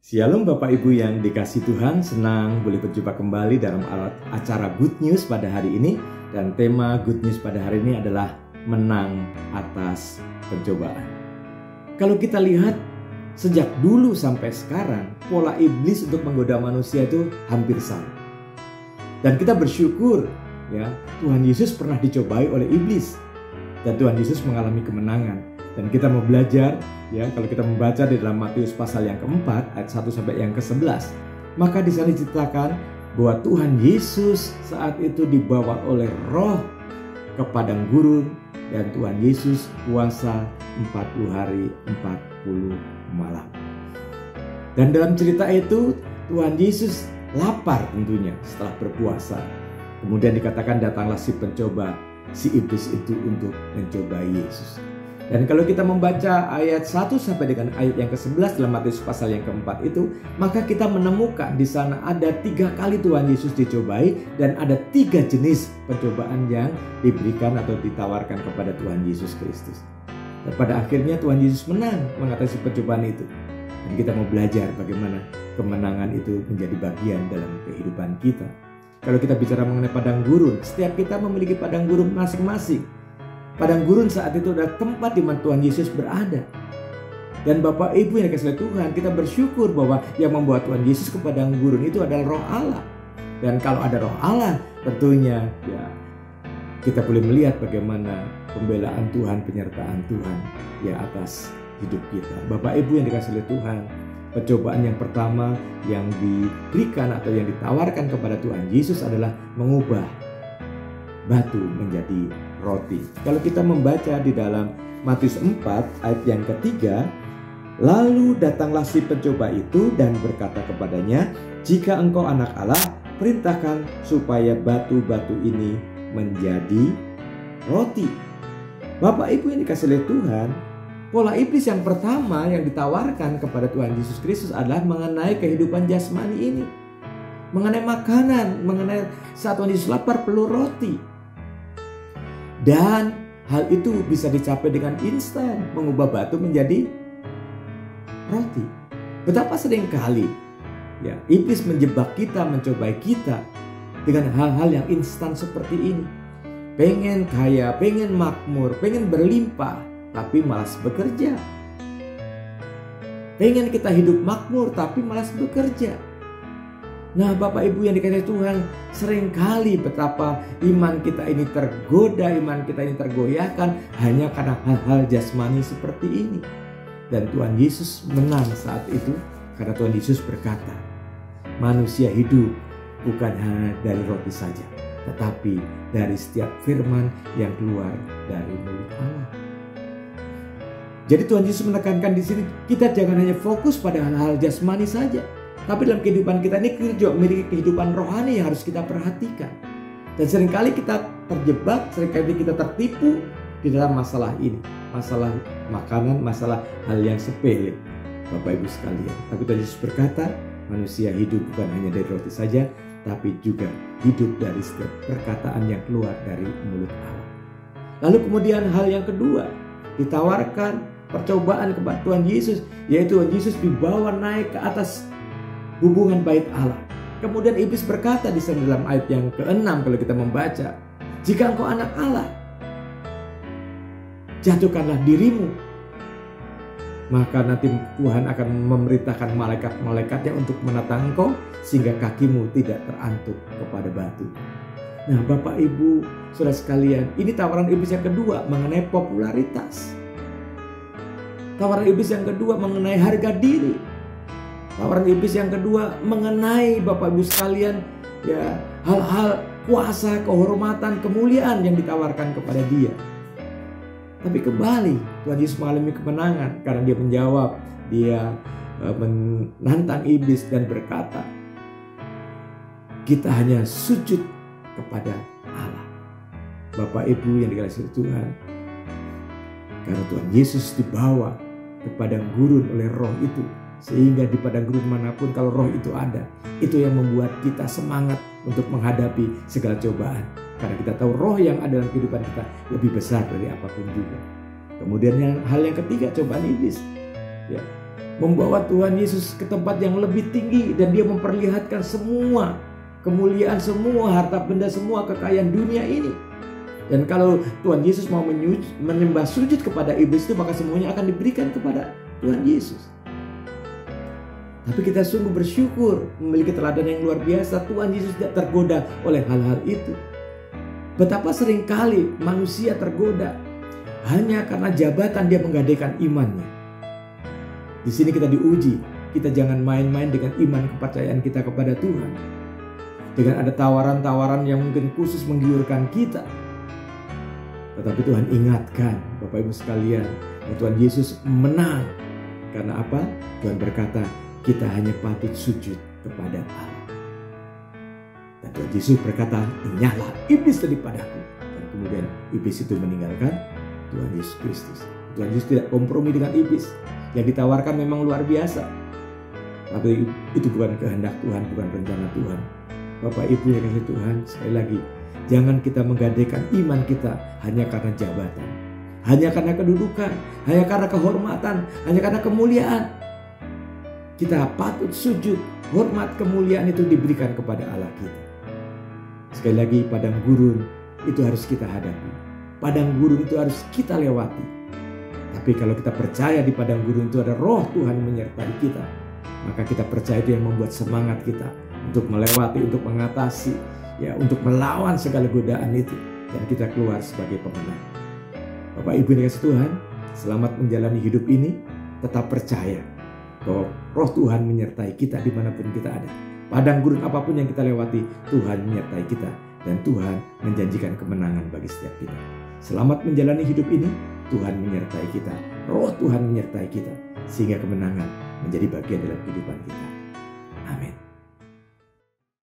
Shalom Bapak Ibu yang dikasihi Tuhan, senang boleh berjumpa kembali dalam acara Good News pada hari ini. Dan tema Good News pada hari ini adalah menang atas pencobaan. Kalau kita lihat sejak dulu sampai sekarang, pola iblis untuk menggoda manusia itu hampir sama. Dan kita bersyukur ya, Tuhan Yesus pernah dicobai oleh iblis dan Tuhan Yesus mengalami kemenangan. Dan kita mau belajar ya, kalau kita membaca di dalam Matius pasal yang keempat ayat 1 sampai yang ke-11, maka di sana diceritakan bahwa Tuhan Yesus saat itu dibawa oleh Roh ke padang gurun dan Tuhan Yesus puasa 40 hari 40 malam. Dan dalam cerita itu Tuhan Yesus lapar tentunya setelah berpuasa. Kemudian dikatakan datanglah si pencoba, si iblis itu untuk mencobai Yesus. Dan kalau kita membaca ayat 1 sampai dengan ayat yang ke-11 dalam Matius pasal yang keempat itu, maka kita menemukan di sana ada 3 kali Tuhan Yesus dicobai dan ada 3 jenis pencobaan yang diberikan atau ditawarkan kepada Tuhan Yesus Kristus. Dan pada akhirnya Tuhan Yesus menang mengatasi pencobaan itu. Dan kita mau belajar bagaimana kemenangan itu menjadi bagian dalam kehidupan kita. Kalau kita bicara mengenai padang gurun, setiap kita memiliki padang gurun masing-masing. Padang gurun saat itu adalah tempat di mana Tuhan Yesus berada. Dan Bapak Ibu yang dikasihi Tuhan, kita bersyukur bahwa yang membawa Tuhan Yesus ke padang gurun itu adalah Roh Allah. Dan kalau ada Roh Allah, tentunya ya kita boleh melihat bagaimana pembelaan Tuhan, penyertaan Tuhan ya atas hidup kita. Bapak Ibu yang dikasihi Tuhan, pencobaan yang pertama yang diberikan atau yang ditawarkan kepada Tuhan Yesus adalah mengubah batu menjadi roti. Kalau kita membaca di dalam Matius 4 ayat yang ketiga, lalu datanglah si pencoba itu dan berkata kepadanya, jika engkau anak Allah, perintahkan supaya batu-batu ini menjadi roti. Bapak Ibu yang dikasihi oleh Tuhan, pola iblis yang pertama yang ditawarkan kepada Tuhan Yesus Kristus adalah mengenai kehidupan jasmani ini. Mengenai makanan, mengenai saat Tuhan Yesus lapar perlu roti. Dan hal itu bisa dicapai dengan instan, mengubah batu menjadi roti. Betapa seringkali ya iblis menjebak kita, mencobai kita dengan hal-hal yang instan seperti ini. Pengen kaya, pengen makmur, pengen berlimpah, tapi malas bekerja. Pengen kita hidup makmur, tapi malas bekerja. Nah Bapak Ibu yang dikasihi Tuhan, seringkali betapa iman kita ini tergoda, iman kita ini tergoyahkan hanya karena hal-hal jasmani seperti ini. Dan Tuhan Yesus menang saat itu karena Tuhan Yesus berkata, manusia hidup bukan hanya dari roti saja, tetapi dari setiap firman yang keluar dari mulut Allah. Jadi Tuhan Yesus menekankan di sini, kita jangan hanya fokus pada hal-hal jasmani saja. Tapi dalam kehidupan kita ini kita juga memiliki kehidupan rohani yang harus kita perhatikan. Dan seringkali kita terjebak, seringkali kita tertipu di dalam masalah ini. Masalah makanan, masalah hal yang sepele. Bapak Ibu sekalian. Tapi Tuhan Yesus berkata, manusia hidup bukan hanya dari roti saja, tapi juga hidup dari setiap perkataan yang keluar dari mulut Allah. Lalu kemudian hal yang kedua, ditawarkan percobaan kepada Tuhan Yesus. Yaitu Tuhan Yesus dibawa naik ke atas hubungan bait Allah. Kemudian iblis berkata di sana dalam ayat yang ke-6 kalau kita membaca, jika engkau anak Allah, jatuhkanlah dirimu, maka nanti Tuhan akan memerintahkan malaikat-malaikatnya untuk menatang engkau sehingga kakimu tidak terantuk kepada batu. Nah Bapak Ibu saudara sekalian, ini tawaran iblis yang kedua mengenai popularitas. Tawaran iblis yang kedua mengenai harga diri. Tawaran iblis yang kedua mengenai Bapak Ibu sekalian ya hal-hal kuasa, kehormatan, kemuliaan yang ditawarkan kepada dia. Tapi kembali Tuhan Yesus mengalami kemenangan karena dia menjawab, dia menantang iblis dan berkata, kita hanya sujud kepada Allah. Bapak Ibu yang dikasihi Tuhan, karena Tuhan Yesus dibawa ke padang gurun oleh Roh itu, sehingga di padang gurun manapun kalau Roh itu ada, itu yang membuat kita semangat untuk menghadapi segala cobaan. Karena kita tahu Roh yang ada dalam kehidupan kita lebih besar dari apapun juga. Kemudian hal yang ketiga, cobaan iblis. Ya, membawa Tuhan Yesus ke tempat yang lebih tinggi, dan dia memperlihatkan semua kemuliaan, semua harta benda, semua kekayaan dunia ini. Dan kalau Tuhan Yesus mau menyembah sujud kepada iblis itu, maka semuanya akan diberikan kepada Tuhan Yesus. Tapi kita sungguh bersyukur memiliki teladan yang luar biasa. Tuhan Yesus tidak tergoda oleh hal-hal itu. Betapa seringkali manusia tergoda hanya karena jabatan dia menggadaikan imannya. Di sini kita diuji. Kita jangan main-main dengan iman kepercayaan kita kepada Tuhan. Dengan ada tawaran-tawaran yang mungkin khusus menggiurkan kita. Tetapi Tuhan ingatkan, Bapak Ibu sekalian, bahwa Tuhan Yesus menang. Karena apa? Tuhan berkata, kita hanya patut sujud kepada Allah. Dan Tuhan Yesus berkata, "Nyala iblis daripadaku." Dan kemudian iblis itu meninggalkan Tuhan Yesus Kristus. Tuhan Yesus tidak kompromi dengan iblis. Yang ditawarkan memang luar biasa, tapi itu bukan kehendak Tuhan, bukan rencana Tuhan. Bapak Ibu yang kasih Tuhan, sekali lagi, jangan kita menggadaikan iman kita hanya karena jabatan, hanya karena kedudukan, hanya karena kehormatan, hanya karena kemuliaan. Kita patut sujud, hormat, kemuliaan itu diberikan kepada Allah kita. Sekali lagi, padang gurun itu harus kita hadapi. Padang gurun itu harus kita lewati. Tapi kalau kita percaya di padang gurun itu ada roh Tuhan menyertai kita, maka kita percaya itu yang membuat semangat kita untuk melewati, untuk mengatasi, ya, untuk melawan segala godaan itu, dan kita keluar sebagai pemenang. Bapak Ibu yang kasih Tuhan, selamat menjalani hidup ini. Tetap percaya bahwa roh Tuhan menyertai kita dimanapun kita ada. Padang gurun apapun yang kita lewati, Tuhan menyertai kita, dan Tuhan menjanjikan kemenangan bagi setiap kita. Selamat menjalani hidup ini. Tuhan menyertai kita, roh Tuhan menyertai kita, sehingga kemenangan menjadi bagian dalam kehidupan kita.